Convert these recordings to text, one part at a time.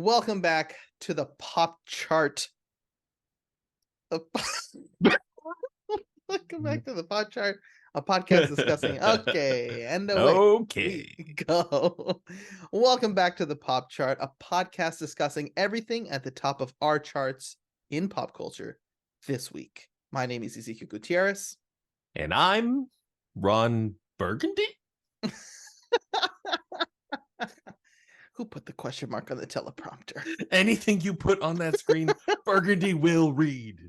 Welcome back to the pop chart. Welcome back to the pop chart, a podcast discussing. Okay, and away Okay. we go. Welcome back to the pop chart, a podcast discussing everything at the top of our charts in pop culture this week. My name is Ezequiel Gutierrez. And I'm Ron Burgundy. Who put the question mark on the teleprompter? Anything you put on that screen, Burgundy will read.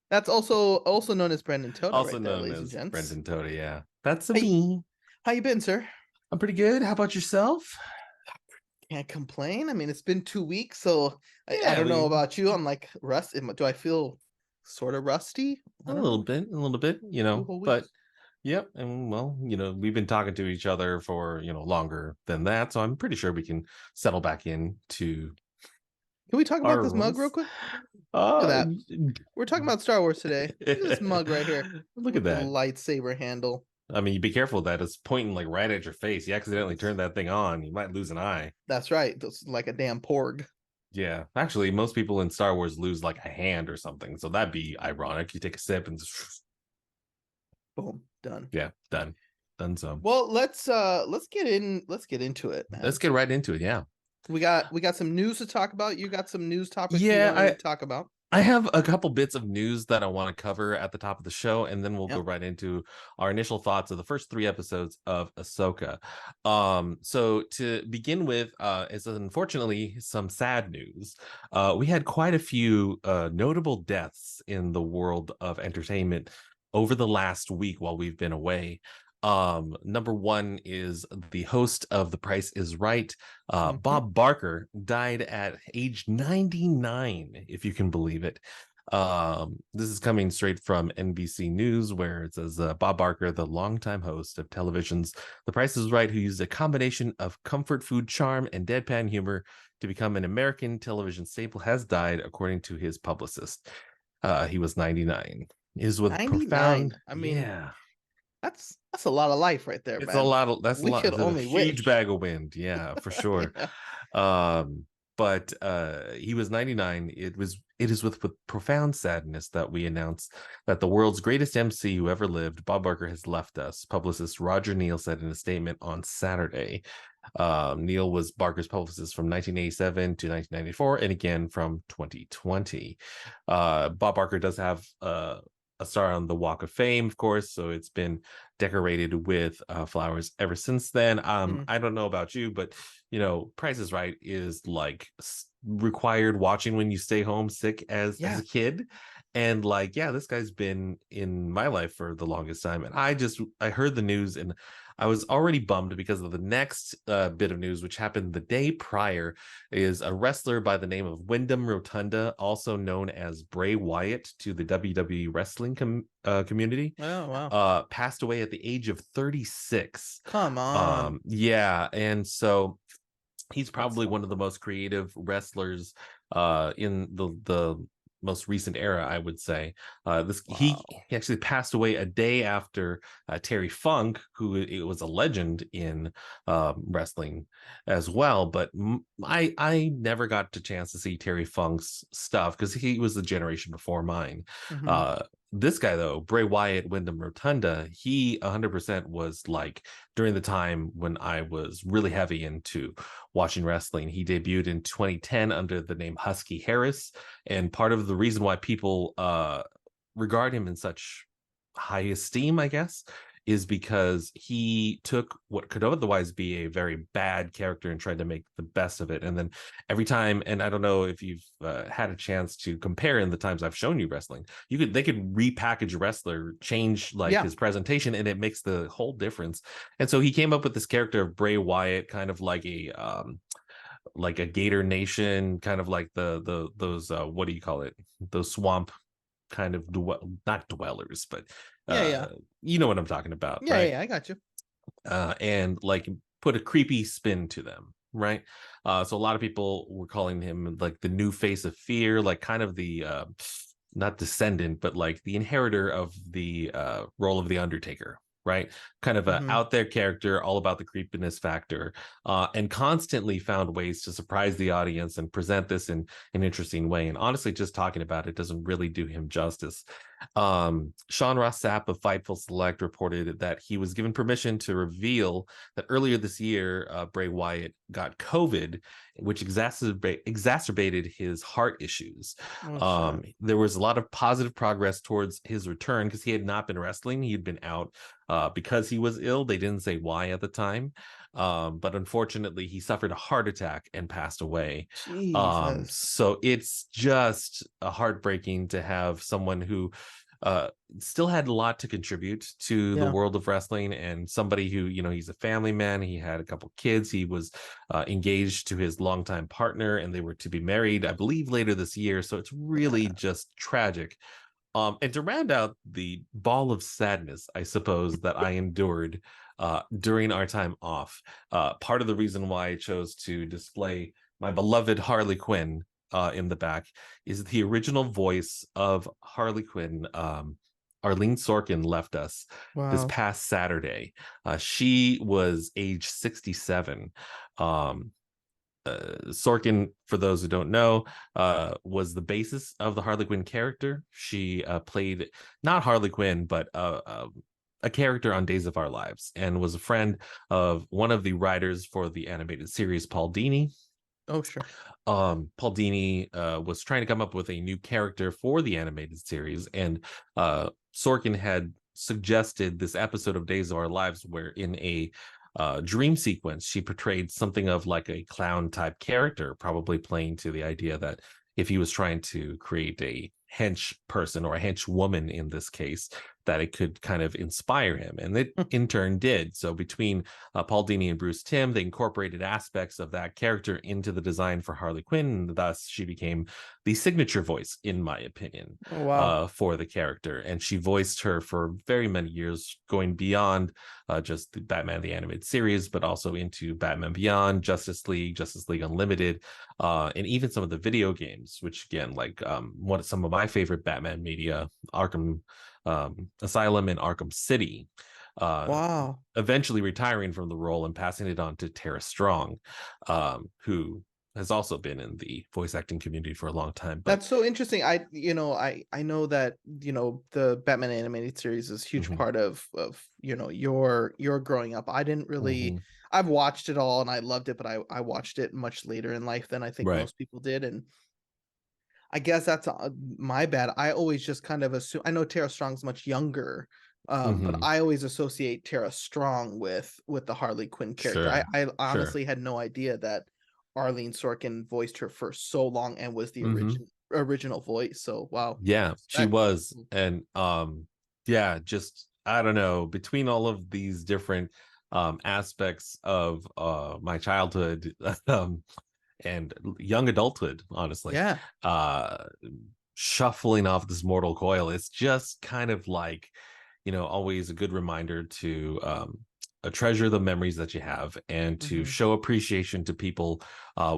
That's also known as Brendan Toda, Also right there, known ladies and as gents. Brendan Toda, yeah. That's Hey. me. How you been, sir? I'm pretty good. How about yourself? Can't complain. I mean, it's been 2 weeks, so I Yeah, don't know about you. I'm like rusty. Do I feel sort of rusty? A little bit, you 2 know, whole but weeks. yep. And well, we've been talking to each other for, longer than that. So I'm pretty sure we can settle back into Can we talk about our this mug real roles. quick? Look at that. We're talking about Star Wars today. Look at this mug right here. Look With at the that. lightsaber handle. I mean, you be careful that it's pointing like right at your face. You accidentally turn that thing on, you might lose an eye. That's right. It's like a damn porg. Yeah. Actually, most people in Star Wars lose like a hand or something. So that'd be ironic. You take a sip and Boom. Done. yeah, done. Done so. Well, let's get into it, man. Let's get right into it. Yeah. We got some news to talk about. You got some news topics Yeah, you want to talk about. I have a couple bits of news that I want to cover at the top of the show, and then we'll Yep. go right into our initial thoughts of the first 3 episodes of Ahsoka. So to begin with, is unfortunately some sad news. We had quite a few notable deaths in the world of entertainment over the last week while we've been away. Number one is the host of The Price is Right. Bob Barker died at age 99, if you can believe it. This is coming straight from NBC News, where it says Bob Barker, the longtime host of television's The Price is Right, who used a combination of comfort food charm and deadpan humor to become an American television staple, has died, according to his publicist. He was 99. Is with 99. profound. I mean, yeah. That's a lot of life right there, It's man. a lot of that's We a lot. could It's a only huge wish. bag of wind, yeah, for sure. Yeah. But he was 99. It is with profound sadness that we announce that the world's greatest MC who ever lived, Bob Barker, has left us. Publicist Roger Neal said in a statement on Saturday. Neal was Barker's publicist from 1987 to 1994, and again from 2020. Bob Barker does have a star on the Walk of Fame, of course, so it's been decorated with flowers ever since then. I don't know about you, but Price is Right is like required watching when you stay home sick as a kid. And like, yeah, this guy's been in my life for the longest time. And I heard the news and I was already bummed because of the next bit of news, which happened the day prior, is a wrestler by the name of Wyndham Rotunda, also known as Bray Wyatt to the WWE wrestling community. Oh, wow. Passed away at the age of 36. Come on. Yeah. And so he's probably one of the most creative wrestlers in the most recent era, I would say. He actually passed away a day after Terry Funk, who it was a legend in wrestling as well. But I never got the chance to see Terry Funk's stuff because he was the generation before mine. This guy, though, Bray Wyatt, Wyndham Rotunda, he 100% was like during the time when I was really heavy into watching wrestling. He debuted in 2010 under the name Husky Harris. And part of the reason why people regard him in such high esteem, I guess, is because he took what could otherwise be a very bad character and tried to make the best of it. And then every time, and I don't know if you've had a chance to compare in the times I've shown you wrestling, they could repackage a wrestler, change his presentation, and it makes the whole difference. And so he came up with this character of Bray Wyatt, kind of like a Gator Nation, kind of like those what do you call it? Those swamp kind of not dwellers, but you know what I'm talking about, right? Yeah, I got you. And like put a creepy spin to them, right? So a lot of people were calling him like the new face of fear, like kind of the not descendant, but like the inheritor of the role of the Undertaker, right? Kind of a Mhm. out there character, all about the creepiness factor, and constantly found ways to surprise the audience and present this in an interesting way. And honestly, just talking about it doesn't really do him justice. Sean Ross Sapp of Fightful Select reported that he was given permission to reveal that earlier this year, Bray Wyatt got COVID, which exacerbated his heart issues. Oh, shit. There was a lot of positive progress towards his return because he had not been wrestling. He'd been out because he was ill. They didn't say why at the time. But unfortunately, he suffered a heart attack and passed away. Jesus. So it's just heartbreaking to have someone who uh still had a lot to contribute to the Yeah. world of wrestling, and somebody who, he's a family man. He had a couple kids. He was engaged to his longtime partner, and they were to be married, I believe, later this year. So it's really just tragic. And to round out the ball of sadness, I suppose, that I endured during our time off, part of the reason why I chose to display my beloved Harley Quinn in the back is the original voice of Harley Quinn. Arleen Sorkin left us this Wow. past Saturday. She was age 67. Um, Sorkin, for those who don't know, was the basis of the Harley Quinn character. She played not Harley Quinn, but a character on Days of Our Lives, and was a friend of one of the writers for the animated series, Paul Dini. Oh, sure. Paul Dini was trying to come up with a new character for the animated series, and Sorkin had suggested this episode of Days of Our Lives where in a dream sequence she portrayed something of like a clown type character, probably playing to the idea that if he was trying to create a hench person, or a hench woman in this case, that it could kind of inspire him, and it in turn did. So between Paul Dini and Bruce Timm, they incorporated aspects of that character into the design for Harley Quinn, and thus she became the signature voice, in my opinion, Oh, wow. for the character. And she voiced her for very many years, going beyond just the Batman the Animated Series, but also into Batman Beyond, Justice League Unlimited, and even some of the video games, which again, like some of my favorite Batman media, Arkham Asylum and Arkham City. Wow. Eventually retiring from the role and passing it on to Tara Strong, who has also been in the voice acting community for a long time. But That's so interesting. I know that, the Batman animated series is a huge mhm, part of your growing up. I didn't really mhm, I've watched it all and I loved it, but I watched it much later in life than I think right, most people did. And I guess that's my bad. I always just kind of assume I know Tara Strong's much younger, but mhm, I always associate Tara Strong with the Harley Quinn character. I sure, I sure, honestly had no idea that Arleen Sorkin voiced her for so long and was the mhm. original voice. So wow, Yeah, she respect. That's was. cool. And yeah, just I don't know, between all of these different aspects of my childhood, and young adulthood, honestly, Yeah. uh shuffling off this mortal coil, it's just kind of like, always a good reminder to treasure the memories that you have, and to Mhm. show appreciation to people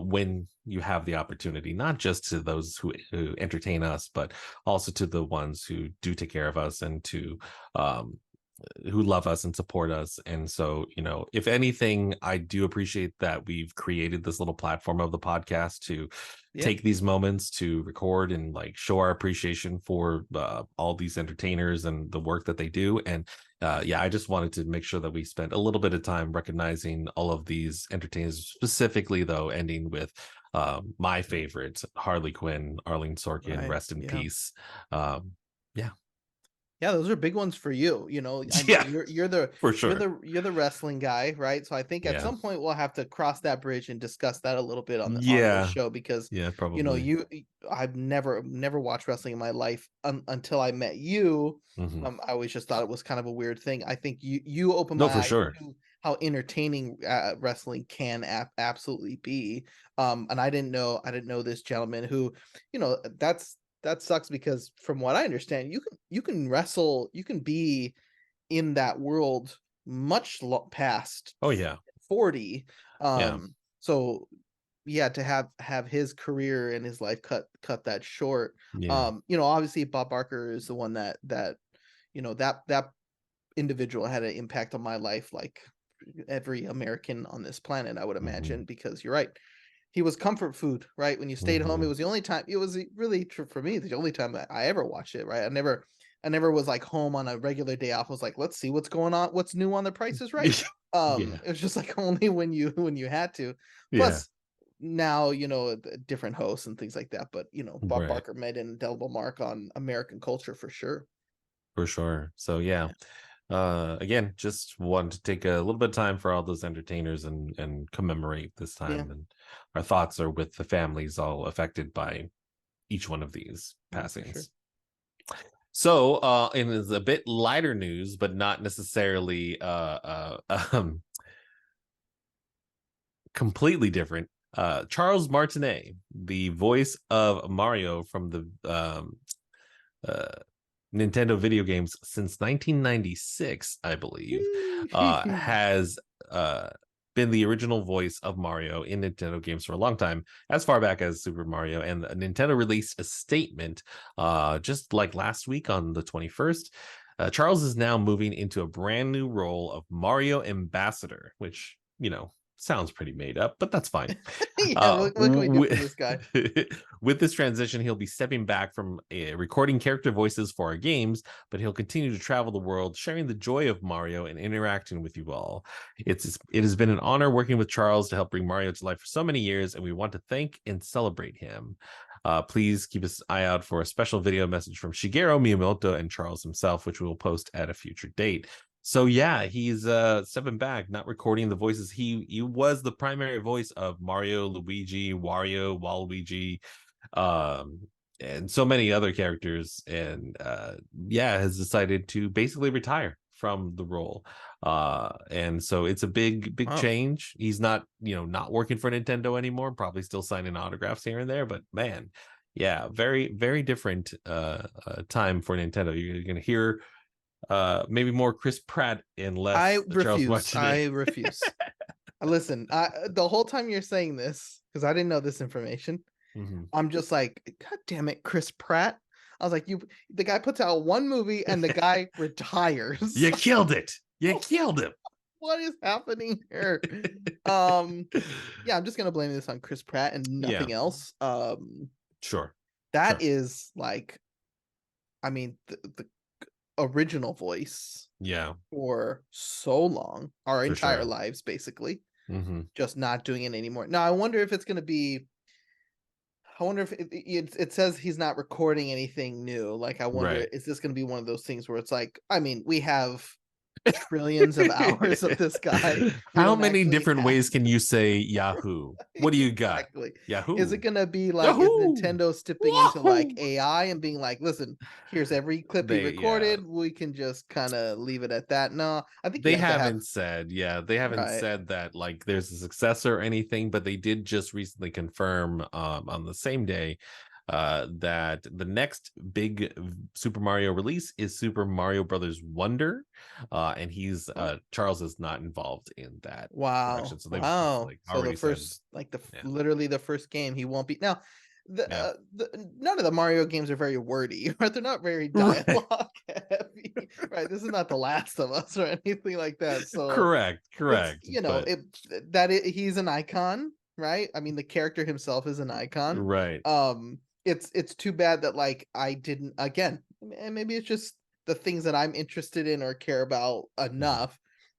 when you have the opportunity, not just to those who entertain us, but also to the ones who do take care of us, and to um, who love us and support us. And so, if anything, I do appreciate that we've created this little platform of the podcast to Yeah. take these moments to record and like show our appreciation for all these entertainers and the work that they do. And yeah, I just wanted to make sure that we spent a little bit of time recognizing all of these entertainers, specifically though ending with my favorite, Harley Quinn, Arlene Sorkin, Right. rest in Yeah. peace. Yeah. Yeah, those are big ones for you. I know Yeah, you're the for you're sure. the you're the wrestling guy, right? So I think at Yeah. some point we'll have to cross that bridge and discuss that a little bit on this Yeah. show because Yeah, probably. I've never watched wrestling in my life until I met you. Mhm. I always just thought it was kind of a weird thing. I think you opened No, my for eyes sure. to how entertaining wrestling can absolutely be. And I didn't know this gentleman who, that sucks because from what I understand, you can wrestle, you can be in that world much past Oh, yeah. 40. Yeah. So yeah, to have his career and his life cut that short. Yeah. Obviously Bob Barker is the one that that individual had an impact on my life, like every American on this planet, I would Mm-hmm. imagine, because you're right. He was comfort food, right? When you stayed home, it Mm-hmm. was the only time. It was really true for me. The only time that I ever watched it, right? I never was like home on a regular day off. Was like, let's see what's going on, what's new on The Price is Right. Yeah. It was just like only when you had to. Yeah. Plus, now different hosts and things like that. But Bob Right. Barker made an indelible mark on American culture for sure. For sure. So yeah. Again, just want to take a little bit of time for all those entertainers and commemorate this Yeah, time. And our thoughts are with the families all affected by each one of these yeah, for sure. passings. So, and it's a bit lighter news, but not necessarily completely different. Charles Martinet, the voice of Mario from the uh, Nintendo video games since 1996, I believe, has been the original voice of Mario in Nintendo games for a long time, as far back as Super Mario. And Nintendo released a statement just like last week on the 21st. Charles is now moving into a brand new role of Mario Ambassador, which, sounds pretty made up, but that's fine. Yeah, what can we do for this guy? With this transition, he'll be stepping back from recording character voices for our games, but he'll continue to travel the world, sharing the joy of Mario and interacting with you all. It has been an honor working with Charles to help bring Mario to life for so many years, and we want to thank and celebrate him. Please keep an eye out for a special video message from Shigeru Miyamoto and Charles himself, which we will post at a future date. So yeah, he's stepping back, not recording the voices. He was the primary voice of Mario, Luigi, Wario, Waluigi, and so many other characters, and has decided to basically retire from the role. And so it's a big Wow. change. He's not working for Nintendo anymore, probably still signing autographs here and there, but man, yeah, very, very different time for Nintendo. You're gonna hear maybe more Chris Pratt and I less Charles refuse. Martinet. I refuse. Listen, the whole time you're saying this, because I didn't know this information, Mhm. I'm just like, God damn it, Chris Pratt. I was like, the guy puts out one movie and the guy retires. You killed it. You killed him. What is happening here? Yeah, I'm just gonna blame this on Chris Pratt and Yeah, nothing else. sure, That sure. is like, I mean, the original voice Yeah, for so long, our for entire sure. lives, basically, Hmm. just not doing it anymore. Now, I wonder if it's gonna be. I wonder if it says he's not recording anything new. Like, I wonder, Right. is this gonna be one of those things where it's like, I mean, we have trillions of hours of this guy. We How don't many actually different have ways can you say Yahoo? What do you got? exactly. Is it Yahoo. gonna be like, is Yahoo. Nintendo stepping into like Wahoo. AI and being like, listen, here's every clip he Yeah. recorded. We can just kind of leave it at that. No, I think you They have to have haven't said, yeah, they haven't right. said that like there's a successor or anything, but they did just recently confirm on the same day that the next big Super Mario release is Super Mario Brothers Wonder, and he's Oh, Charles is not involved in that wow. production, so they've Wow. like So the already said, first like yeah, literally the first game he won't be now. yeah, None of the Mario games are very wordy, right? They're not very right, dialogue heavy, right? This is not The Last of Us or anything like that. So correct, it's correct, but he's an icon, right? I mean, the character himself is an icon. right. It's too bad that like I didn't again, and maybe it's just the things that I'm interested in or care about Mhm. enough.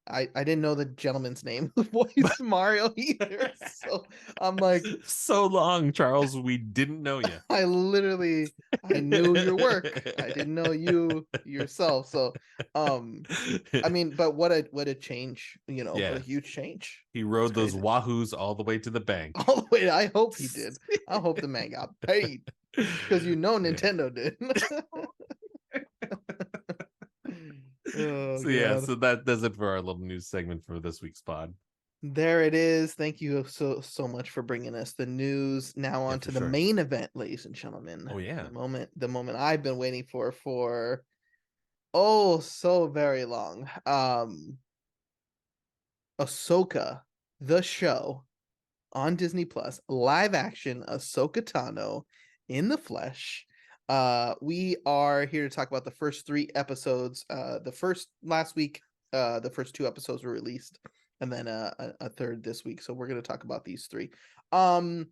I didn't know the gentleman's name who voiced Mario either. So I'm like, So long, Charles, we didn't know you. I knew your work. I didn't know you yourself. So I mean, but what a change, what a Yeah, huge change. he It's rode those crazy. wahoos all the way to the bank. All the way. I hope he did. I hope the man got paid because Yeah. Nintendo did. Oh So yeah, god. so that does it for our little news segment for this week's pod. There it is. Thank you so much for bringing us the news. Now Yeah, on for to the sure. main event, ladies and gentlemen. Oh yeah. The moment I've been waiting for oh so very long. Ahsoka, the show on Disney Plus, live action Ahsoka Tano in the flesh. We are here to talk about the first 3 episodes. Last week, the first 2 episodes were released, and then a third this week. So we're going to talk about these 3. Um,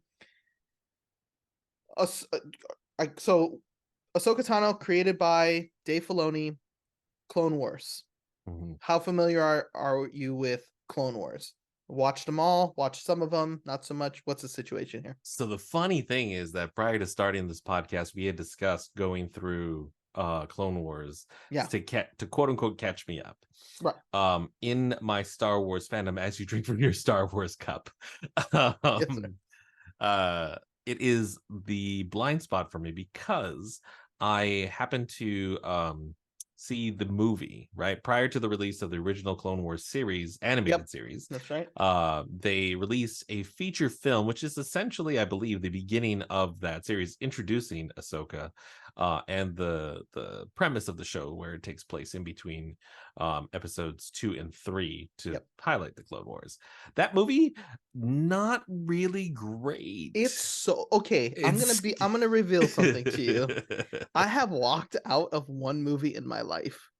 so Ahsoka Tano, created by Dave Filoni, Clone Wars. Mhm. How familiar are you with Clone Wars? Watched them all, watched some of them, not so much. What's the situation here? So the funny thing is that prior to starting this podcast, we had discussed going through Clone Wars Yeah. to quote unquote catch me up. Right. In my Star Wars fandom, as you drink from your Star Wars cup. Yes, sir. It is the blind spot for me because I happen to see the movie right prior to the release of the original Clone Wars series, animated Yep, series. that's right. They released a feature film, which is essentially, I believe, the beginning of that series, introducing Ahsoka, and the premise of the show, where it takes place in between episodes 2 and 3 to Yep. highlight the Clone Wars. That movie, not really great. It's so okay. I'm gonna reveal something to you. I have walked out of one movie in my life,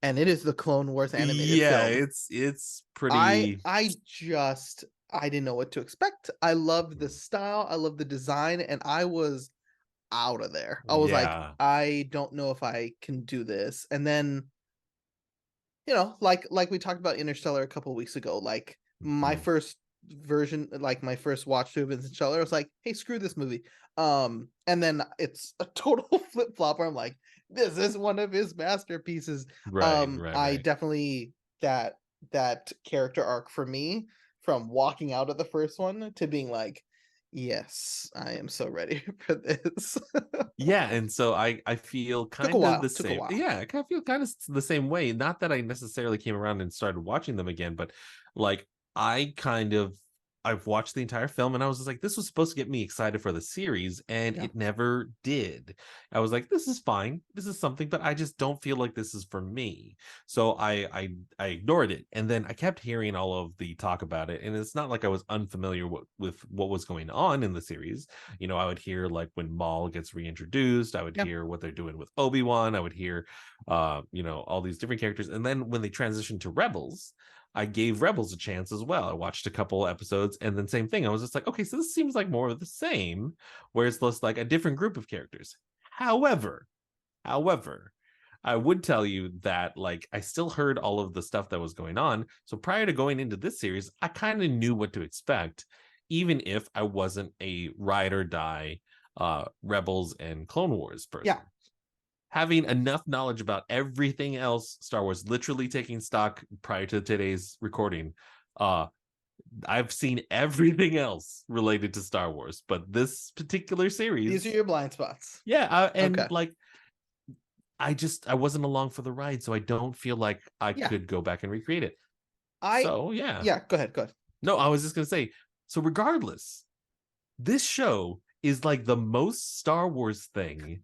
and it is the Clone Wars animated Yeah, film. it's I pretty. I just I didn't know what to expect. I loved the style, I loved the design, and I was out of there. I was like, Yeah. I don't know if I can do this. And then, like we talked about Interstellar a couple weeks ago, like my Mhm. first version, like my first watch through of Interstellar, I was like, hey, screw this movie. And then it's a total flip flop where I'm like, this is one of his masterpieces. Right, I right. definitely that character arc for me, from walking out of the first one to being like, yes, I am so ready for this. Yeah, and so I feel Took a kind of while. the Took a same. while. Yeah, I kind of feel kind of the same way. Not that I necessarily came around and started watching them again, but like I kind of I've watched the entire film and I was just like, this was supposed to get me excited for the series, and Yeah. it never did. I was like, this is fine, this is something, but I just don't feel like this is for me. So I ignored it, and then I kept hearing all of the talk about it, and it's not like I was unfamiliar with what was going on in the series. I would hear like when Maul gets reintroduced, I would Yeah. hear what they're doing with Obi-Wan, I would hear all these different characters. And then when they transitioned to Rebels, I gave Rebels a chance as well. I watched a couple episodes, and then same thing. I was just like, okay, so this seems like more of the same, where it's less like a different group of characters. However, I would tell you that like I still heard all of the stuff that was going on. So prior to going into this series, I kind of knew what to expect, even if I wasn't a ride or die Rebels and Clone Wars person. Yeah. Having enough knowledge about everything else Star Wars, literally taking stock prior to today's recording, uh I've seen everything else related to Star Wars, but this particular These are series, your blind spots. yeah, and Okay. like I wasn't along for the ride, so I don't feel like I Yeah. could go back and recreate it. I So yeah. Yeah, go ahead. Go ahead. No, I was just gonna say, so regardless, this show is like the most Star Wars thing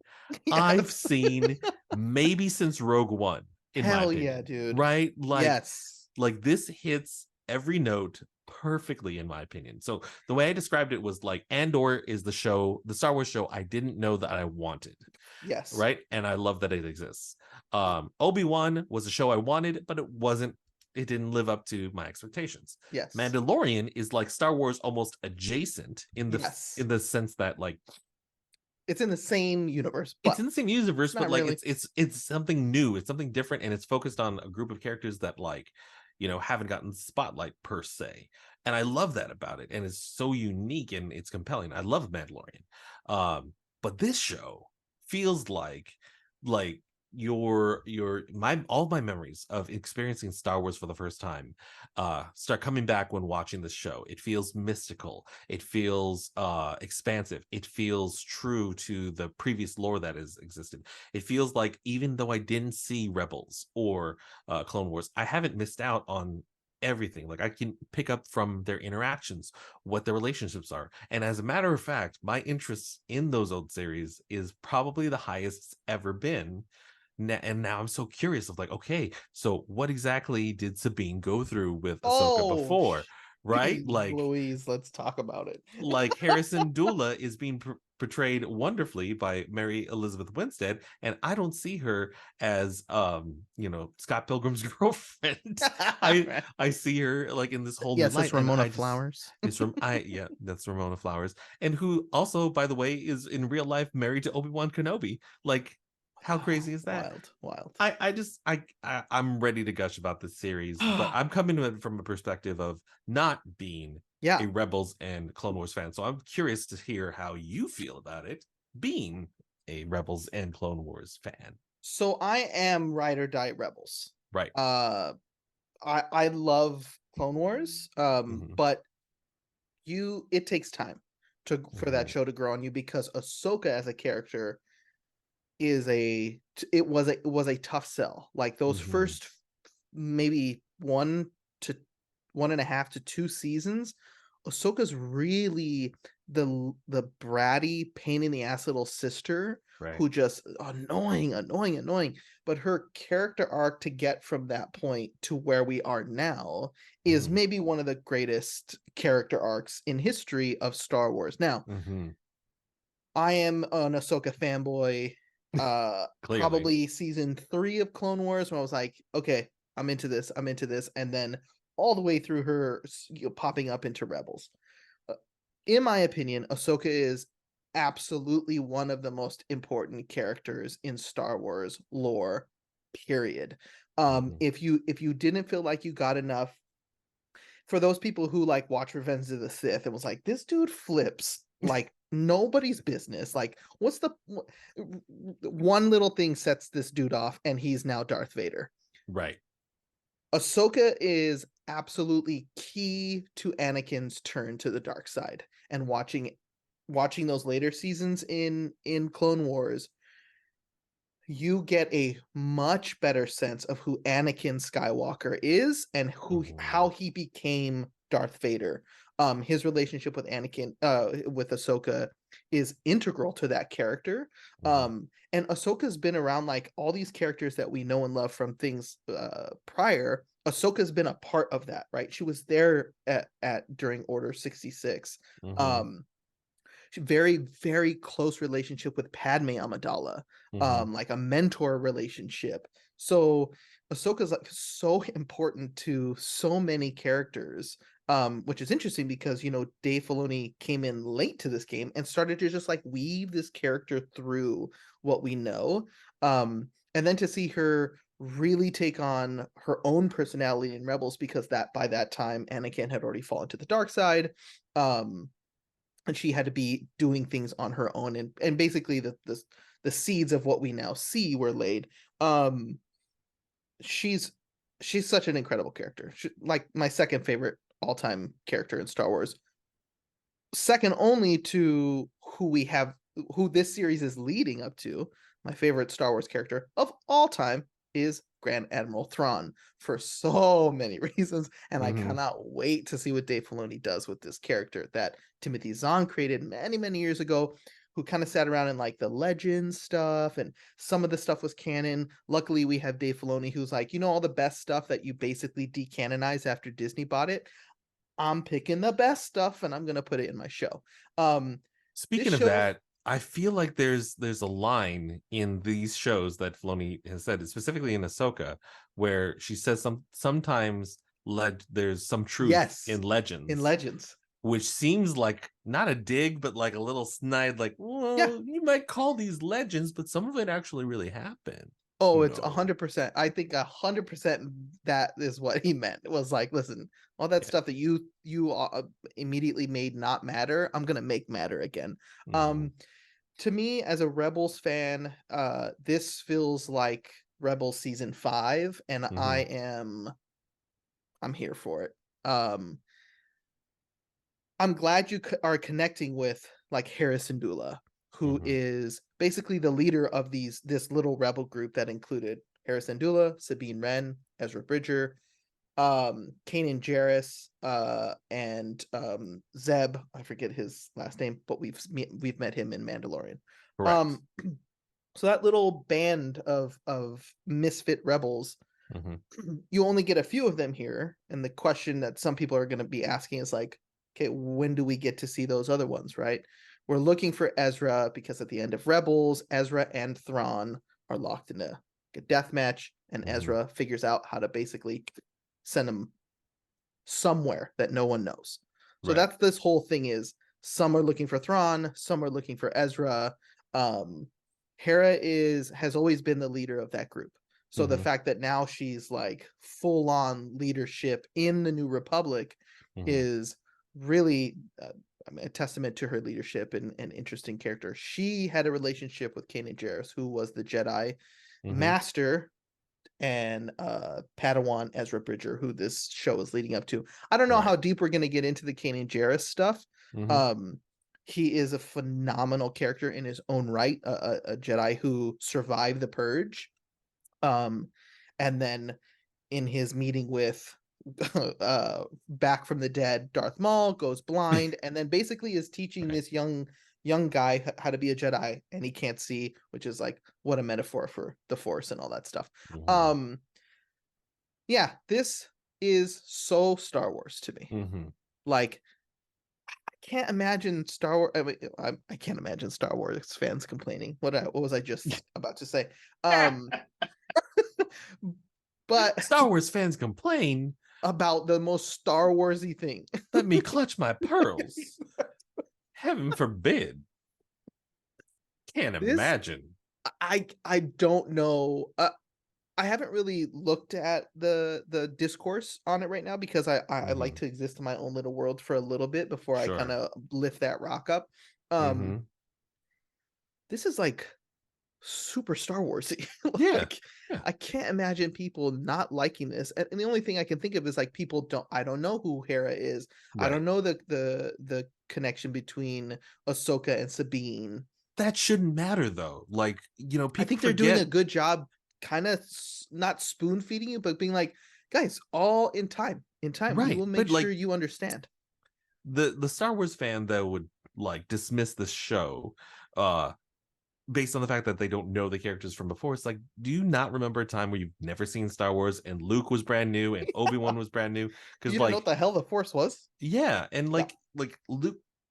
I've Yes. seen maybe since Rogue One, in my Hell yeah, opinion. dude. Right? Yes. Like this hits every note perfectly, in my opinion. So the way I described it was like Andor is the Star Wars show I didn't know that I wanted. Yes. Right? And I love that it exists. Obi-Wan was a show I wanted, but it didn't live up to my expectations. Yes. Mandalorian is like Star Wars almost adjacent Yes. in the sense that like It's in the same universe, it's but in the same universe, but not like really. it's something new, it's something different, and it's focused on a group of characters that like haven't gotten spotlight per se. And I love that about it, and it's so unique and it's compelling. I love Mandalorian. But this show feels like your my all my memories of experiencing Star Wars for the first time start coming back when watching this show. It feels mystical, it feels expansive, it feels true to the previous lore that has existed. It feels like even though I didn't see Rebels or Clone Wars, I haven't missed out on everything. Like I can pick up from their interactions what their relationships are, and as a matter of fact, my interest in those old series is probably the highest it's ever been. And now I'm so curious of like, okay, so what exactly did Sabine go through with Ahsoka Oh, before, right? Louise, let's talk about it. Like Harrison Dula is being portrayed wonderfully by Mary Elizabeth Winstead, and I don't see her as Scott Pilgrim's girlfriend. I see her like in this whole new Yes, that's light, and Ramona I just Flowers. it's from I yeah, that's Ramona Flowers, and who also, by the way, is in real life married to Obi-Wan Kenobi. Like, how crazy is that? Wild, wild. I'm ready to gush about this series, but I'm coming to it from a perspective of not being Yeah. a Rebels and Clone Wars fan. So I'm curious to hear how you feel about it, being a Rebels and Clone Wars fan. So I am ride or die Rebels. Right. I love Clone Wars, Mm-hmm. but it takes time for that Mm-hmm. show to grow on you, because Ahsoka as a character it was a tough sell. Like those Mm-hmm. first maybe 1.5 to 2 seasons, Ahsoka's really the bratty, pain in the ass little sister Right. who just annoying, annoying, annoying. But her character arc to get from that point to where we are now is Mm-hmm. maybe one of the greatest character arcs in history of Star Wars. Now, Mm-hmm. I am an Ahsoka fanboy. Clearly. Probably season 3 of Clone Wars, when I was like, okay, I'm into this, and then all the way through her popping up into Rebels. Uh, in my opinion, Ahsoka is absolutely one of the most important characters in Star Wars lore. Period. Mm-hmm. If you didn't feel like you got enough, for those people who like watch Revenge of the Sith, it was like, this dude flips like nobody's business. Like, what's the one little thing sets this dude off, and he's now Darth Vader. Right. Ahsoka is absolutely key to Anakin's turn to the dark side, and watching those later seasons in Clone Wars, you get a much better sense of who Anakin Skywalker is, and Mm-hmm. how he became Darth Vader. His relationship with Anakin, with Ahsoka, is integral to that character. Mm-hmm. And Ahsoka's been around, like all these characters that we know and love from things prior. Ahsoka's been a part of that, right? She was there at during Order 66. Mm-hmm. Um, very, very close relationship with Padme Amidala, Mm-hmm. like a mentor relationship. So Ahsoka's like so important to so many characters, which is interesting because Dave Filoni came in late to this game and started to just like weave this character through what we know, and then to see her really take on her own personality in Rebels, because that by that time Anakin had already fallen to the dark side. Um, and she had to be doing things on her own, and basically the seeds of what we now see were laid. um she's she's such an incredible character. Like my second favorite all-time character in Star Wars, second only to who this series is leading up to. My favorite Star Wars character of all time is Grand Admiral Thrawn, for so many reasons, and I Mm-hmm. cannot wait to see what Dave Filoni does with this character that Timothy Zahn created many, many years ago, who kind of sat around and like the Legends stuff, and some of the stuff was canon. Luckily, we have Dave Filoni, who's like, all the best stuff that you basically decanonized after Disney bought it, I'm picking the best stuff and I'm gonna put it in my show. This Speaking of show, that, I feel like there's a line in these shows that Filoni has said, specifically in Ahsoka, where she says sometimes there's some truth yes, in in legends, Legends, which seems like not a dig, but like a little snide, like, yeah. well, you might call these legends, but some of it actually really happened. Oh, it's No. 100%. I think 100% that is what he meant. It was like, listen, all that Yeah. stuff that you immediately made not matter, I'm gonna make matter again. Mm-hmm. Um, to me, as a Rebels fan, this feels like Rebels season 5, and Mm-hmm. I'm here for it. I'm glad you are connecting with like Harrison Dula, who Mm-hmm. is basically the leader of this little rebel group that included Harrison Dula, Sabine Wren, Ezra Bridger, Kanan Jarrus, and Zeb. I forget his last name, but we've met him in Mandalorian. Correct. Um, so that little band of misfit rebels, Mm-hmm. you only get a few of them here, and the question that some people are going to be asking is like, okay, when do we get to see those other ones, right? we're looking for Ezra because at the end of Rebels, Ezra and Thrawn are locked in a death match, and Ezra figures out how to basically send him somewhere that no one knows. So Right. that's this whole thing is some are looking for Thrawn, some are looking for Ezra. Hera has always been the leader of that group. So the fact that now she's like full on leadership in the New Republic is really a testament to her leadership and an interesting character. She had a relationship with Kanan Jarrus, who was the Jedi master and Padawan Ezra Bridger, who this show is leading up to. I don't know how deep we're going to get into the Kanan Jarrus stuff. He is a phenomenal character in his own right, a Jedi who survived the Purge. And then in his meeting with back from the dead Darth Maul, goes blind, and then basically is teaching this young guy how to be a Jedi, and he can't see, which is like what a metaphor for the Force and all that stuff. Yeah, this is so Star Wars to me. Like, I can't imagine Star Wars. I can't imagine Star Wars fans complaining. What was I just about to say? But Star Wars fans complain about the most Star Warsy thing. Let me clutch my pearls. Heaven forbid. Can't imagine. I don't know. I haven't really looked at the discourse on it right now because I like to exist in my own little world for a little bit before I kind of lift that rock up. This is like super Star Warsy. Like, I can't imagine people not liking this. And the only thing I can think of is like I don't know who Hera is. I don't know the connection between Ahsoka and Sabine. That shouldn't matter though. Like, people I think they're doing a good job kind of not spoon feeding you, but being like, guys, all in time. We will make sure you understand. The Star Wars fan that would like dismiss the show based on the fact that they don't know the characters from before. It's like, do you not remember a time where you've never seen Star Wars and Luke was brand new and Obi-Wan was brand new? Because you didn't know what the hell the Force was. Yeah, and like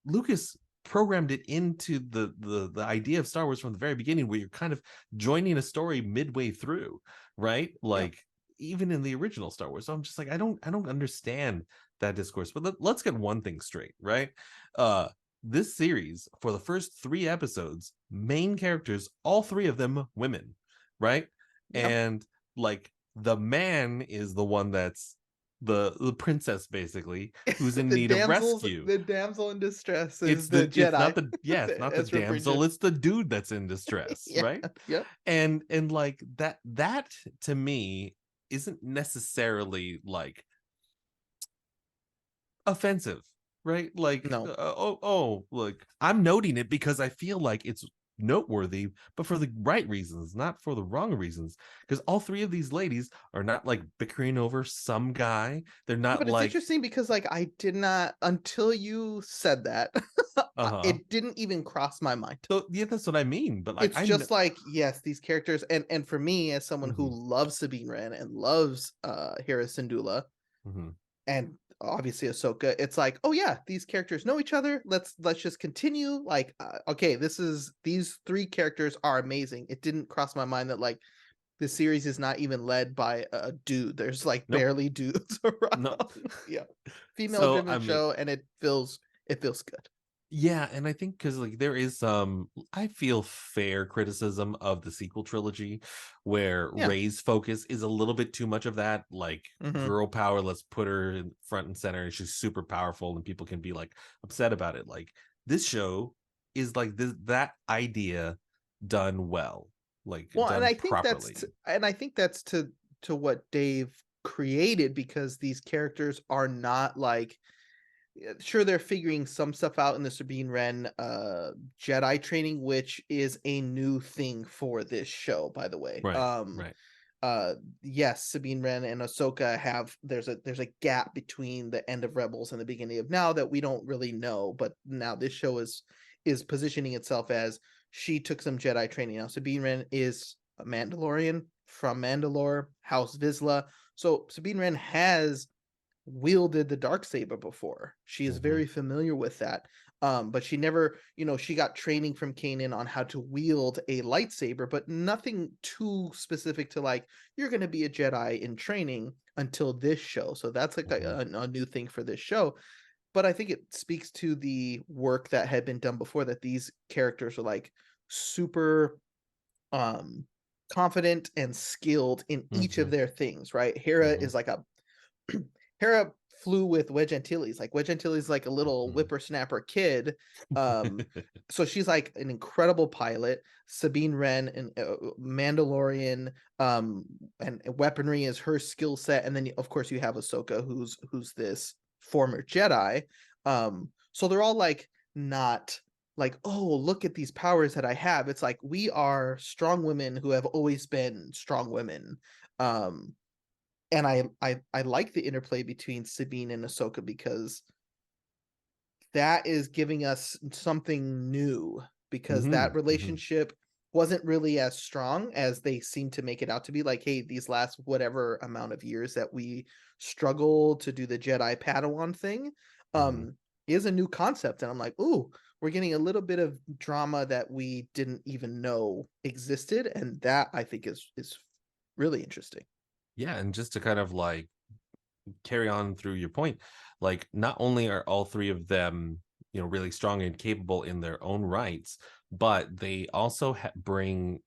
Lucas programmed it into the idea of Star Wars from the very beginning, where you're kind of joining a story midway through, right? Like even in the original Star Wars. So I'm just like, I don't understand that discourse. But let's get one thing straight, right? This series, for the first 3 episodes, main characters, all 3 of them women, right? And like the man is the one that's the princess, basically, who's in need of rescue. The damsel in distress is the Jedi. It's not the damsel, it's the dude that's in distress, right? And like that to me isn't necessarily like offensive, right? Like, no. Look, I'm noting it because I feel like it's noteworthy, but for the right reasons, not for the wrong reasons. Because all 3 of these ladies are not like bickering over some guy. They're not but like. It's interesting because like I did not, until you said that, it didn't even cross my mind. So yeah, that's what I mean. But like, it's just like, yes, these characters, and for me as someone who loves Sabine Wren and loves Hera Syndulla, and obviously Ahsoka, it's like, oh yeah, these characters know each other. Let's just continue. Like, okay, these 3 characters are amazing. It didn't cross my mind that like the series is not even led by a dude. There's like barely dudes around. Female driven show, and it feels good. Yeah, and I think because like there is some, I feel, fair criticism of the sequel trilogy, where Rey's focus is a little bit too much of that, like girl power. Let's put her in front and center, and she's super powerful, and people can be like upset about it. Like this show is like that idea done well, like done and I think properly. I think that's to what Dave created, because these characters are not like. Sure, they're figuring some stuff out in the Sabine Wren Jedi training, which is a new thing for this show, by the way. Yes, Sabine Wren and Ahsoka have there's a gap between the end of Rebels and the beginning of Now that we don't really know, but now this show is positioning itself as she took some Jedi training. Now Sabine Wren is a Mandalorian from Mandalore, House Vizsla. So Sabine Wren has wielded the Darksaber before. She is very familiar with that. But she never, she got training from Kanan on how to wield a lightsaber, but nothing too specific to like, you're going to be a Jedi in training until this show. So that's like Mhm. a new thing for this show. But I think it speaks to the work that had been done before, that these characters are like super um confident and skilled in each of Mhm. their things, right? Hera Mhm. is like a Hera flew with Wedge Antilles. Like Wedge Antilles is like a little Mhm. whippersnapper kid. Um, so she's like an incredible pilot. Sabine Wren and Mandalorian, and weaponry is her skill set. And then of course you have Ahsoka, who's this former Jedi. So they're all like not like, oh, look at these powers that I have. It's like we are strong women who have always been strong women. Um, and I like the interplay between Sabine and Ahsoka, because that is giving us something new, because that Mhm. Mhm. relationship wasn't really as strong as they seem to make it out to be. Like, hey, these last whatever amount of years that we struggle to do the Jedi Padawan thing, Mhm. um, is a new concept. And I'm like, ooh, we're getting a little bit of drama that we didn't even know existed, and that I think is really interesting. Yeah, and just to kind of like carry on through your point, like not only are all three of them, really strong and capable in their own rights, but they also bring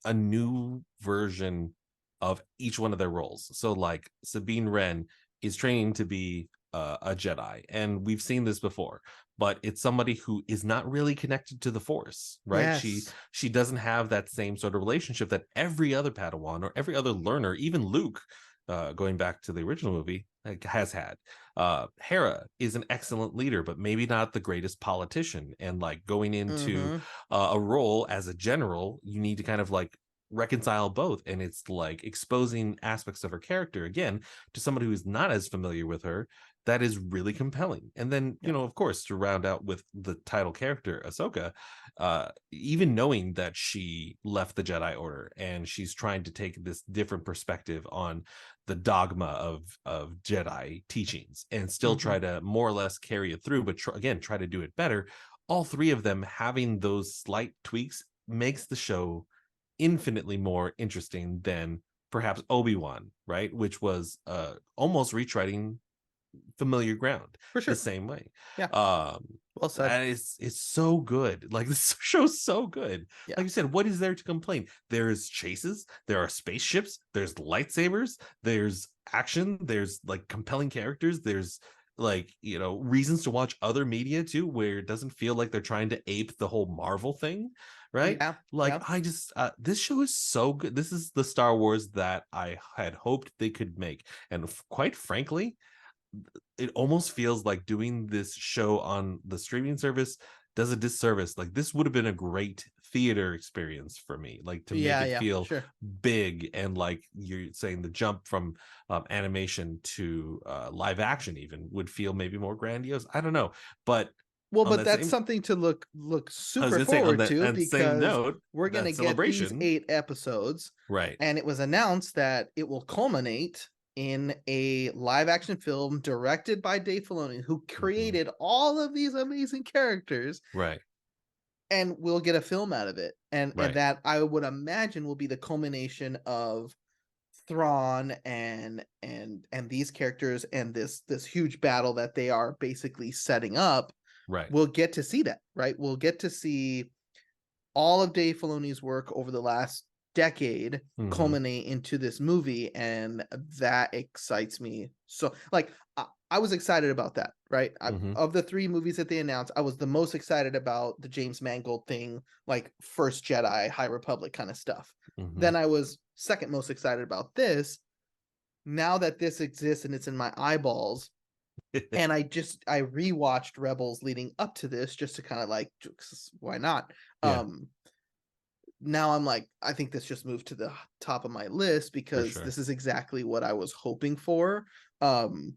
a new version of each one of their roles. So like Sabine Wren is training to be a Jedi, and we've seen this before, but it's somebody who is not really connected to the Force, right? She Yes. she doesn't have that same sort of relationship that every other Padawan or every other learner, even Luke, going back to the original movie, like, has had. Hera is an excellent leader, but maybe not the greatest politician. And like going into Mhm. a role as a general, you need to kind of like reconcile both, and it's like exposing aspects of her character again to somebody who's not as familiar with her, that is really compelling. And then, Yeah. of course, to round out with the title character Ahsoka, even knowing that she left the Jedi Order and she's trying to take this different perspective on the dogma of Jedi teachings and still Mhm. try to more or less carry it through, but again try to do it better. All three of them having those slight tweaks makes the show infinitely more interesting than perhaps Obi-Wan, right? Which was almost retreading familiar ground For the sure. same way. Yeah. Um Well said. and it's so good. Like this show's so good. Yeah. Like you said, what is there to complain? There's chases, there are spaceships, there's lightsabers, there's action, there's like compelling characters, there's like reasons to watch other media too, where it doesn't feel like they're trying to ape the whole Marvel thing, right? Yeah. Like Yeah. I just this show is so good. This is the Star Wars that I had hoped they could make, and quite frankly, it almost feels like doing this show on the streaming service does a disservice. Like this would have been a great theater experience for me, like to make Yeah, it yeah. feel Sure. big, and like you're saying, the jump from animation to live action even would feel maybe more grandiose. I don't know, but Well, on but that that's same, something to look I was super gonna say on forward that to, and same because note, we're that gonna get these celebration, 8 episodes, right? and it was announced that it will culminate in a live action film directed by Dave Filoni, who Mhm. created all of these amazing characters, Right, and we'll get a film out of it. And right. that I would imagine will be the culmination of Thrawn and these characters, and this huge battle that they are basically setting up. Right. We'll get to see that, right? We'll get to see all of Dave Filoni's work over the last decade Hmm. culminate into this movie, and that excites me. So, like, I was excited about that, right? Hmm. Of the 3 movies that they announced, I was the most excited about the James Mangold thing, like First Jedi, High Republic kind of stuff. Hmm. Then I was second most excited about this. Now that this exists and it's in my eyeballs, and I rewatched Rebels leading up to this just to kind of like, why not? Yeah, Um, Now I'm like, I think this just moved to the top of my list, for because sure. this is exactly what I was hoping for. Um,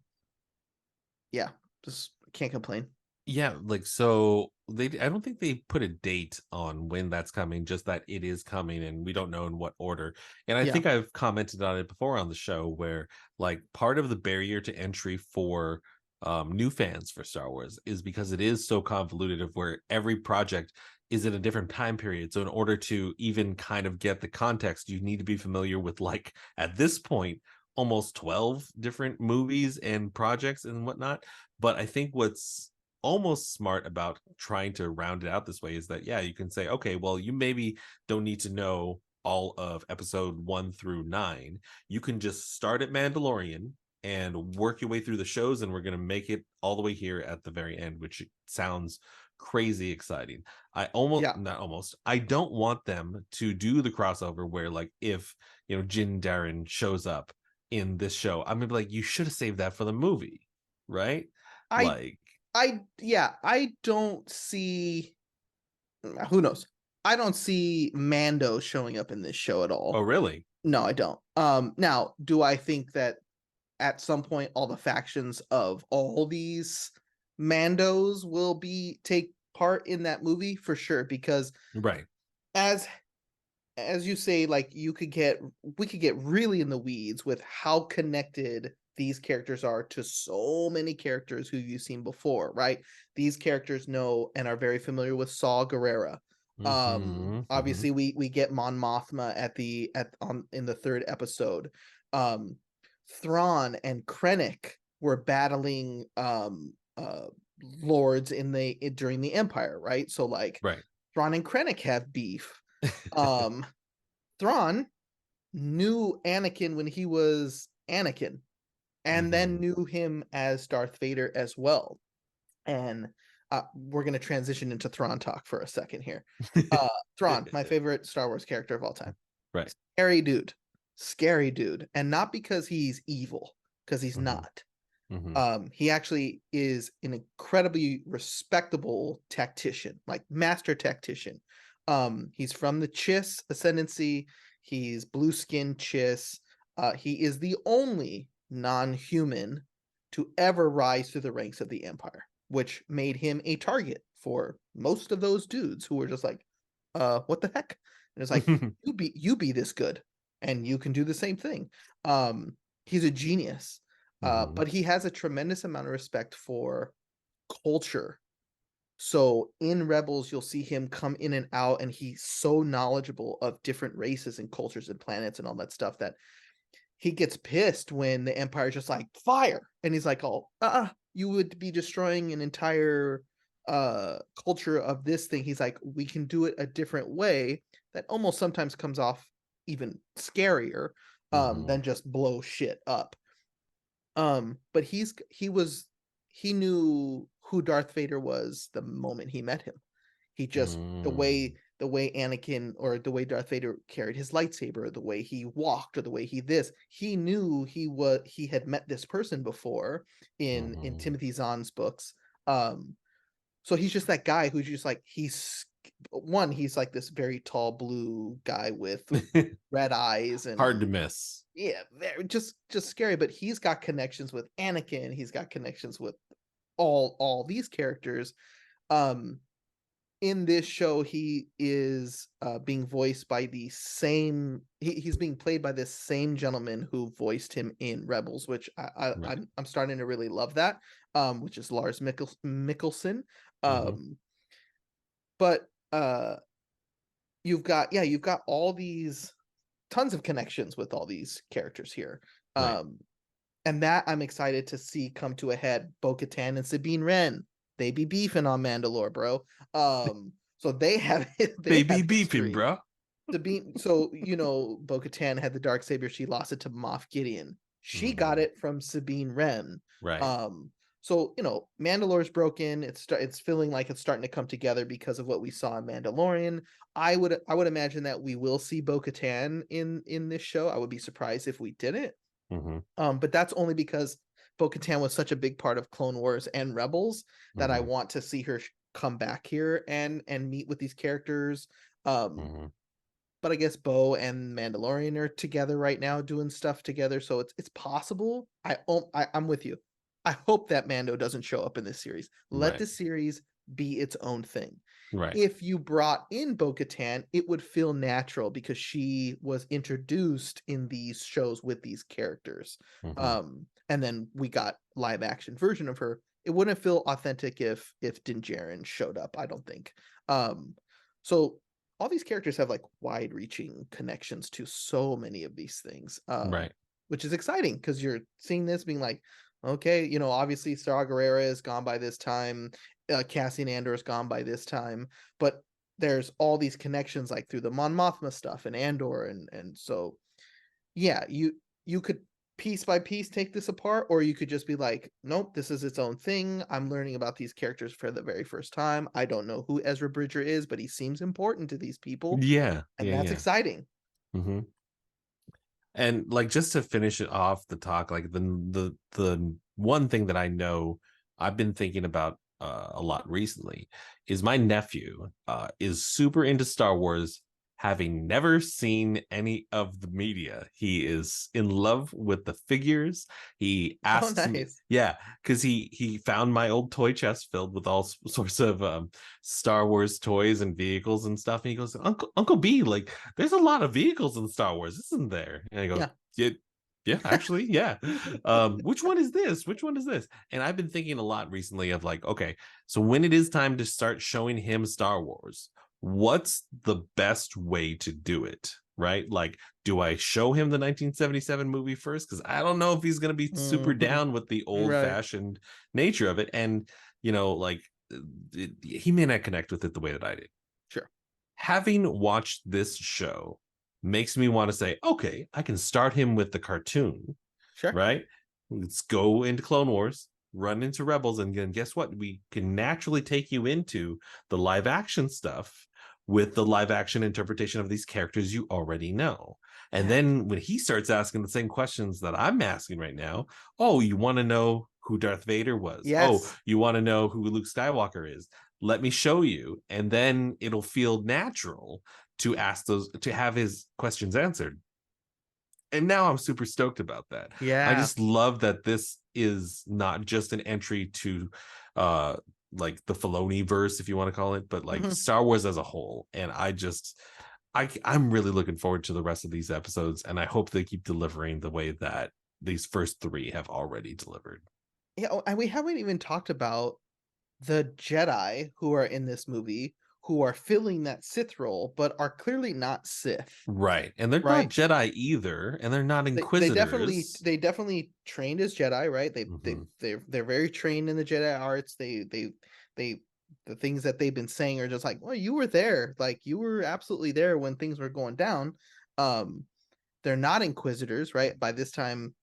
yeah, just can't complain. Yeah, like so I don't think they put a date on when that's coming, just that it is coming and we don't know in what order. And I Yeah. think I've commented on it before on the show where like part of the barrier to entry for new fans for Star Wars is because it is so convoluted of where every project is in a different time period. So in order to even kind of get the context, you need to be familiar with, like, at this point, almost 12 different movies and projects and whatnot. But I think what's almost smart about trying to round it out this way is that, yeah, you can say, okay, well, you maybe don't need to know all of episode 1 through 9. You can just start at Mandalorian and work your way through the shows, and we're going to make it all the way here at the very end, which sounds crazy exciting. Yeah. I don't want them to do the crossover where, like, if Jin Darren shows up in this show, I'm gonna be like, you should have saved that for the movie, right? I Like, I don't see, who knows? I don't see Mando showing up in this show at oh all. really? No, I don't. Now, do I think that at some point all the factions of all these Mandos will be take part in that movie? For sure, because Right. as you say, like, we could get really in the weeds with how connected these characters are to so many characters who you've seen before, right? These characters know and are very familiar with Saw Gerrera. Mm-hmm. Obviously we get Mon Mothma in the third episode. Um Thrawn and Krennic were battling lords during the Empire, right? So, like, Right. Thrawn and Krennic have beef. um Thrawn knew Anakin when he was Anakin, and then Mm-hmm. knew him as Darth Vader as well. And we're going to transition into Thrawn talk for a second here. Thrawn, my favorite Star Wars character of all time. Right. Scary dude. Scary dude. And not because he's evil, because he's Mm-hmm. not. Mm-hmm. He actually is an incredibly respectable tactician, like master tactician. He's from the Chiss ascendancy. He's blue skinned Chiss. He is the only non-human to ever rise through the ranks of the Empire, which made him a target for most of those dudes who were just like, what the heck? And it's like, you be this good, and you can do the same thing. He's a genius. Mm-hmm. But he has a tremendous amount of respect for culture. So in Rebels, you'll see him come in and out, and he's so knowledgeable of different races and cultures and planets and all that stuff that he gets pissed when the Empire's just like, fire. And he's like, oh, you would be destroying an entire culture of this thing. He's like, we can do it a different way that almost sometimes comes off even scarier Mm-hmm. than just blow shit up. But he knew who Darth Vader was the moment he met him. He just Mm-hmm. the way Anakin, or the way Darth Vader carried his lightsaber, the way he walked, or the way he knew he had met this person before in Mm-hmm. Timothy Zahn's books. Um, so he's just that guy who's just like, he's like this very tall blue guy with red eyes, Hard to and miss. yeah, very just scary. But he's got connections with Anakin. He's got connections with all these characters. Um, in this show, he is being voiced by the same. He's being played by this same gentleman who voiced him in Rebels, which Right. I'm starting to really love that. Which is Lars Mikkelsen. Mm-hmm. Um, but you've got all these tons of connections with all these characters here. Right. Um, and that I'm excited to see come to a head. Bo-Katan and Sabine Wren, they be beefing on Mandalore, bro. So they have they Baby have beeping, history. bro. Sabine, so Bo-Katan had the dark saber. She lost it to Moff Gideon. She got Mm-hmm. it from Sabine Wren. Right. Um, so Mandalore's broken. It's feeling like it's starting to come together because of what we saw in Mandalorian. I would imagine that we will see Bo-Katan in this show. I would be surprised if we didn't. Mm-hmm. But that's only because Bo-Katan was such a big part of Clone Wars and Rebels that I Mm-hmm. want to see her come back here and meet with these characters. Um, Mm-hmm. but I guess Bo and Mandalorian are together right now doing stuff together, so it's possible. I'm with you. I hope that Mando doesn't show up in this series. Let Right. the series be its own thing. Right. If you brought in Bo-Katan, it would feel natural because she was introduced in these shows with these characters. Hmm. And then we got live action version of her. It wouldn't feel authentic if Din Djarin showed up, I don't think. Um, so all these characters have like wide reaching connections to so many of these things. Right. Which is exciting because you're seeing this being like, okay, obviously Saw Gerrera is gone by this time, Cassian Andor is gone by this time, but there's all these connections like through the Mon Mothma stuff and Andor, and so yeah, you could piece by piece take this apart, or you could just be like, nope, this is its own thing. I'm learning about these characters for the very first time. I don't know who Ezra Bridger is, but he seems important to these people, Yeah. and Yeah. that's Yeah. exciting. Hmm. And like, just to finish it off the talk, like the one thing that I know I've been thinking about a lot recently is my nephew is super into Star Wars, having never seen any of the media. He is in love with the figures. He Oh, asks me, nice. yeah, because he found my old toy chest filled with all sorts of Star Wars toys and vehicles and stuff. And he goes, Uncle B, like, there's a lot of vehicles in Star Wars, isn't there? And I go, Yeah, yeah, yeah, actually, yeah. Which one is this? Which one is this? And I've been thinking a lot recently of like, okay, so when it is time to start showing him Star Wars, what's the best way to do it? Right? Like, do I show him the 1977 movie first? Because I don't know if he's going to be super hmm down with the old right. fashioned nature of it. And, like, he may not connect with it the way that I did. Sure. Having watched this show makes me want to say, okay, I can start him with the cartoon, Sure. right? Let's go into Clone Wars, run into Rebels, and then guess what? We can naturally take you into the live action stuff with the live action interpretation of these characters you already know. And Yeah. then when he starts asking the same questions that I'm asking right now, oh, you want to know who Darth Vader was? Oh, Yes. you want to know who Luke Skywalker is? Let me show you. And then it'll feel natural to ask those, to have his questions answered. And now I'm super stoked about that. I Yeah. just love that this is not just an entry to uh like the Filoni verse, if you want to call it, but like Mhm. Star Wars as a whole. And I'm really looking forward to the rest of these episodes, and I hope they keep delivering the way that these first three have already delivered. Yeah, and we haven't even talked about the Jedi who are in this movie who are filling that Sith role, but are clearly not Sith, Right. And they're not right? Jedi either, and they're not They definitely Inquisitors. trained as Jedi, right? Hmm. They're very trained in the Jedi arts. They the things that they've been saying are just like, well, you were there, like you were absolutely there when things were going down. Um, they're not Inquisitors, right? By this time,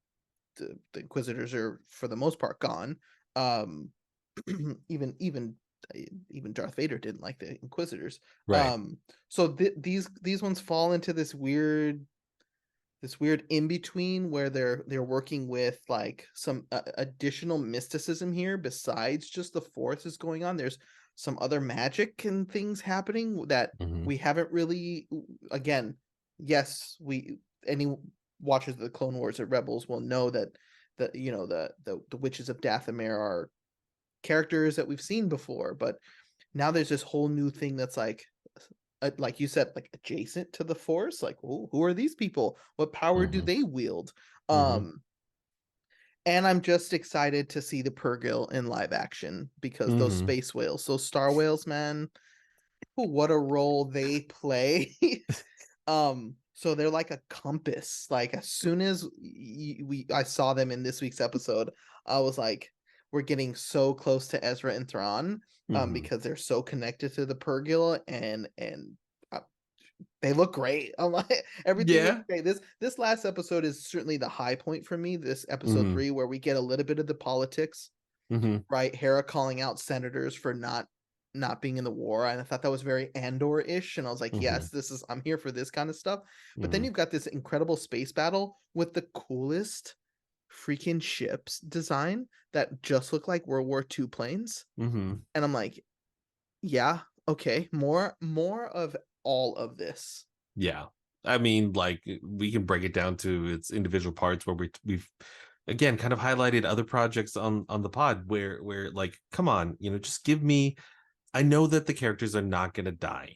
the Inquisitors are for the most part gone. Um, even even even Darth Vader didn't like the Inquisitors. Right. So these ones fall into this weird in between where they're working with like some additional mysticism here besides just the Force is going on. There's some other magic and things happening that Hmm. we haven't really. Again, yes, we any watchers of the Clone Wars or Rebels will know that the witches of Dathomir are characters that we've seen before, but now there's this whole new thing that's like you said, like adjacent to the Force. Like, who are these people? What power do Hmm. they wield? Hmm. Um, and I'm just excited to see the Purrgil in live action because those Hmm. space whales, those star whales, man, what a role they play. So they're like a compass. Like as soon as I saw them in this week's episode, I was like, we're getting so close to Ezra and Thrawn, Hmm. because they're so connected to the Purrgil, and uh, they look great. I'm like, everything looks Yeah. great. This last episode is certainly the high point for me. This episode Hmm. 3, where we get a little bit of the politics, Hmm. right? Hera calling out senators for not being in the war, and I thought that was very Andor-ish, and I was like, Hmm. yes, I'm here for this kind of stuff. But then Hmm. you've got this incredible space battle with the coolest freaking ships design that just look like World War II planes, Hmm. and I'm like, yeah, okay, more of all of this. Yeah. I mean, like, we can break it down to its individual parts where we've again kind of highlighted other projects on the pod where like, come on, just give me I know that the characters are not going to die,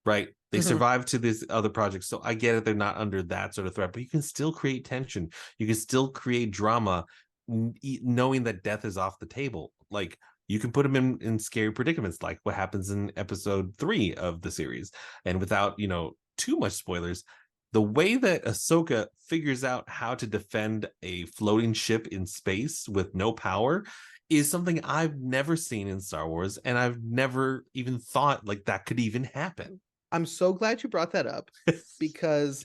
right? They Mhm. survive to this other project, so I get it. They're not under that sort of threat, but you can still create tension. You can still create drama, knowing that death is off the table. Like you can put them in scary predicaments, like what happens in episode 3 of the series, and without too much spoilers. The way that Ahsoka figures out how to defend a floating ship in space with no power is something I've never seen in Star Wars, and I've never even thought like that could even happen. I'm so glad you brought that up because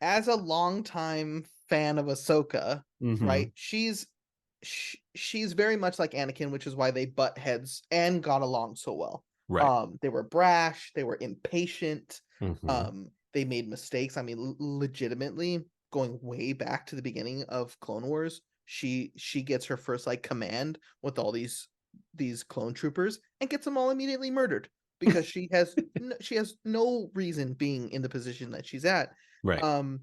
as a longtime fan of Ahsoka, Mm-hmm. right? She's very much like Anakin, which is why they butt heads and got along so well. Right. They were brash, they were impatient, Mm-hmm. they made mistakes. I mean, legitimately, going way back to the beginning of Clone Wars, she gets her first like command with all these clone troopers and gets them all immediately murdered because she has no reason being in the position that she's at. Right. um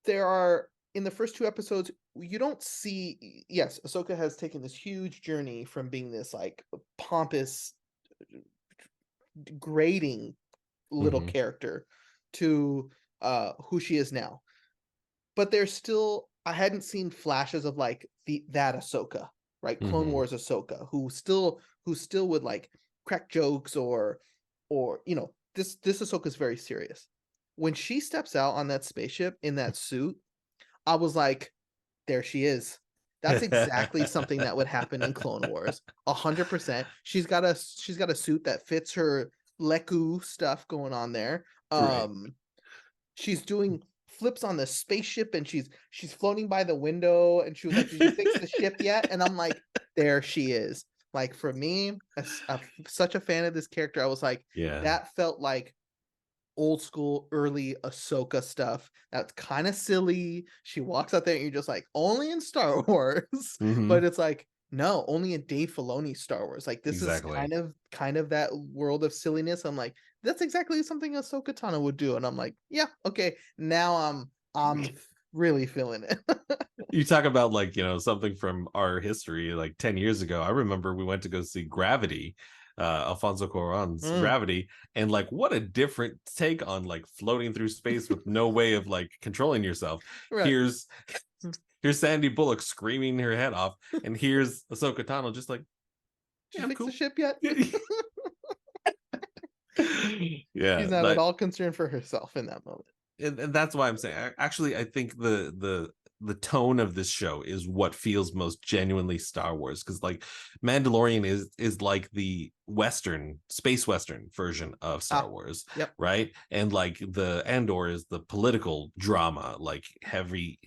there are in the first 2 episodes, you don't see. Yes, Ahsoka has taken this huge journey from being this like pompous, degrading little Mm-hmm. character to who she is now. But there's still, I hadn't seen flashes of like that Ahsoka, right? Clone Mm-hmm. Wars Ahsoka, who still would like crack jokes or this Ahsoka is very serious. When she steps out on that spaceship in that suit, I was like, there she is. That's exactly something that would happen in Clone Wars. 100%. She's got a suit that fits her Leku stuff going on there. Right. She's doing flips on the spaceship and she's floating by the window and she was like, "Did you fix the ship yet?" And I'm like, there she is. Like for me, such a fan of this character, I was like, Yeah. that felt like old school early Ahsoka stuff. That's kind of silly. She walks out there and you're just like, only in Star Wars. Mm-hmm. But it's like, no, only in Dave Filoni Star Wars. Like this is Exactly. kind of that world of silliness. I'm like, that's exactly something Ahsoka Tano would do. And I'm like, yeah, okay. Now I'm really feeling it. You talk about like something from our history like 10 years ago. I remember we went to go see Gravity, Alfonso Cuarón's Mm, Gravity, and like what a different take on like floating through space with no way of like controlling yourself. right. Here's here's Sandy Bullock screaming her head off, and here's Ahsoka Tano just like, Did yeah, you I'm fix the cool. ship yet? Yeah, She's not at that all concerned for herself in that moment. and that's why I'm saying actually I think the tone of this show is what feels most genuinely Star Wars, because like Mandalorian is like the western space western version of Star Ah, Wars, yep. right? And like the Andor is the political drama, like heavy,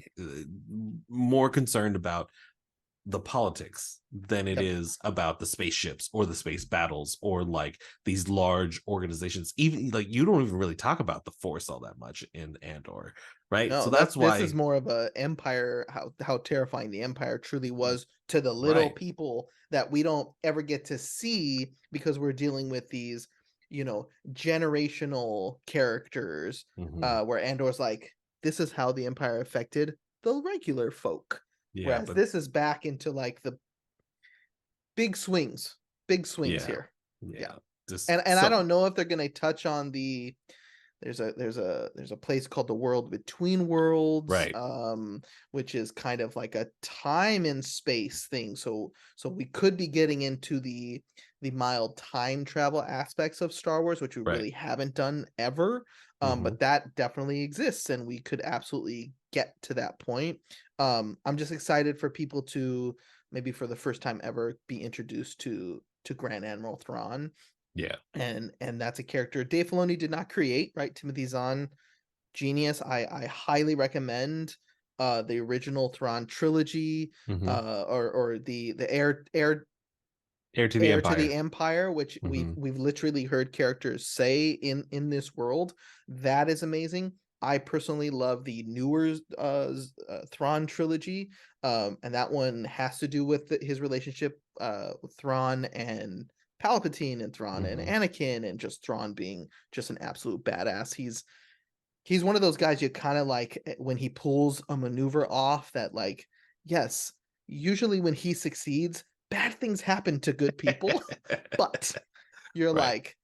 more concerned about the politics than it Yep. is about the spaceships or the space battles or like these large organizations. Even like you don't even really talk about the Force all that much in Andor, right? So No, that's this is why. more of a empire, how terrifying the empire truly was to the little Right. people that we don't ever get to see because we're dealing with these, generational characters, Hmm. where Andor's like, this is how the empire affected the regular folk. Yeah, Whereas but this is back into like the big swings, big swings yeah, here. Yeah. yeah, just And I so don't know if they're gonna touch on there's a place called the World Between Worlds, right. which is kind of like a time and space thing. So we could be getting into the mild time travel aspects of Star Wars, which we Right. really haven't done ever. Hmm. But that definitely exists, and we could absolutely get to that point. I'm just excited for people to maybe for the first time ever be introduced to Grand Admiral Thrawn, Yeah. and that's a character Dave Filoni did not create, right? Timothy Zahn, genius. I highly recommend the original Thrawn trilogy, Hmm. or the Heir to the Heir to the Empire. Empire, which we've Hmm. we've literally heard characters say in this world. That is amazing. I personally love the newer Thrawn trilogy, and that one has to do with his relationship with Thrawn and Palpatine and Thrawn and Hmm. Anakin, and just Thrawn being just an absolute badass. He's one of those guys you kind of like when he pulls a maneuver off that, like, yes, usually when he succeeds, bad things happen to good people, but you're Right. like,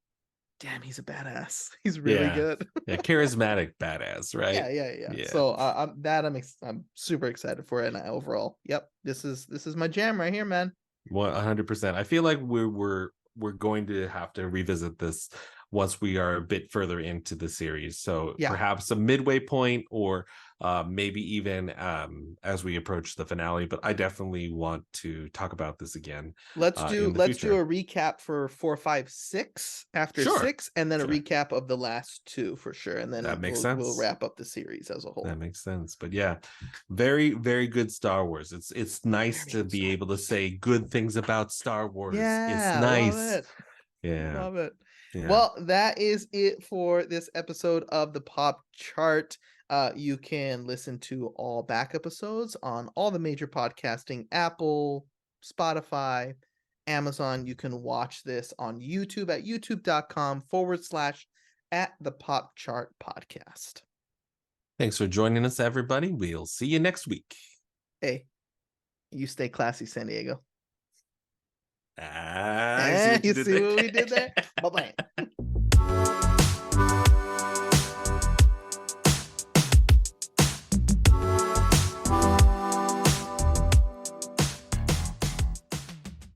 damn, he's a badass. He's really Yeah. good. Yeah. Charismatic badass, right? Yeah. Yeah. So I'm super excited for it. And overall, yep, this is my jam right here, man. 100%. I feel like we're going to have to revisit this once we are a bit further into the series. So Yeah, perhaps a midway point, or maybe even as we approach the finale. But I definitely want to talk about this again in the let's do future. a recap for 4, 5, 6 after Sure, 6, and then a sure, recap of the last two for sure, and that then makes we'll sense. wrap up the series as a That whole. makes sense. But yeah, very, very good Star Wars. It's nice Very to good be Star able to Wars. say good things about Star Wars. It's Yeah, love nice. it. Yeah, Love it. yeah. Well, that is it for this episode of the Pop Chart. You can listen to all back episodes on all the major podcasting, Apple, Spotify, Amazon. You can watch this on YouTube at youtube.com/ at the Pop Chart Podcast. Thanks for joining us, everybody. We'll see you next week. Hey, you stay classy, San Diego. Ah, I see what you You did see there. what we did there? Bye bye.